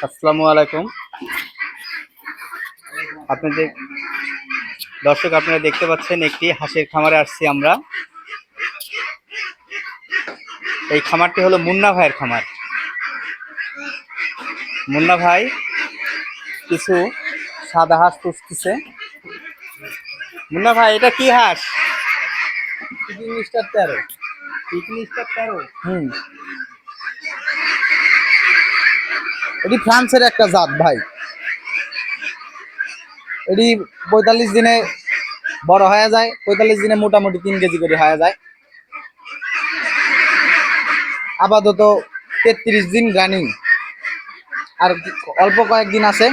আসসালামু আলাইকুম। আপনাদের দর্শক, আপনারা দেখতে পাচ্ছেন একটি হাঁসের খামারে আসছি আমরা। এই খামারটি হলো মুন্না ভাইয়ের খামার। মুন্না ভাই কিছু সাদা হাঁস পুষতেছে। মুন্না ভাই, এটা কি হাঁস? মিস্টার 13। পিকনিস্টার 13। এটি ফ্রান্সের একটা জাত ভাই। এটি 45 দিনে বড় হয়ে যায়। 45 দিনে মোটামুটি 3 কেজি করে হয়ে যায়। আপাতত 33 দিন রানিং, আর অল্প কয়েকদিন আছে,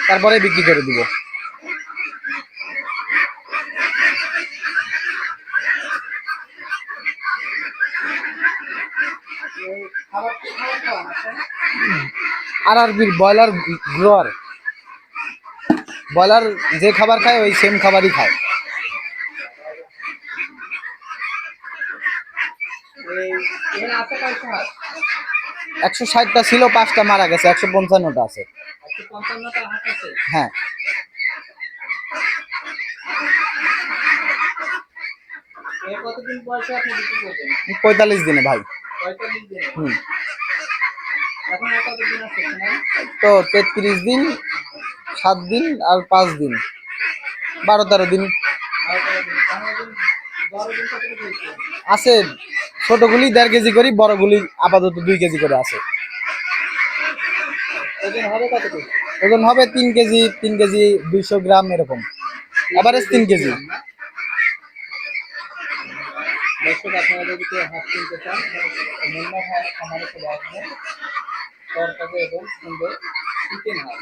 তারপরে বিক্রি করে দিব। আরআরবির ব্রয়লার গ্রোয়ার। ব্রয়লার যে খাবার খায় ওই সেম খাবারই খায়। 160টা ছিল, 5টা মারা গেছে, 155টা আছে। হ্যাঁ, কতদিন বয়সে আপনি বিক্রি করবেন? 45 দিনে ভাই। 45 দিন। হুম। এখন আর কতদিন আছে? তো 33 দিন, 7 দিন আর 5 দিন, 12-13 দিন আছে। ছোটগুলি 1.5 কেজি করে, বড়গুলি আপাতত 2 কেজি করে আছে। ওজন হবে কতটুকু? ওজন হবে 3 কেজি, 3 কেজি 200 গ্রাম এরকম, এভারেজ 3 কেজি। দর্শক, আপনারা যদি কেউ হাঁস কিনতে চান, মুন্না ভাইয়ের খামারে চলে আসবেন। তরতাজা এবং সুন্দর চিকেন হাঁস।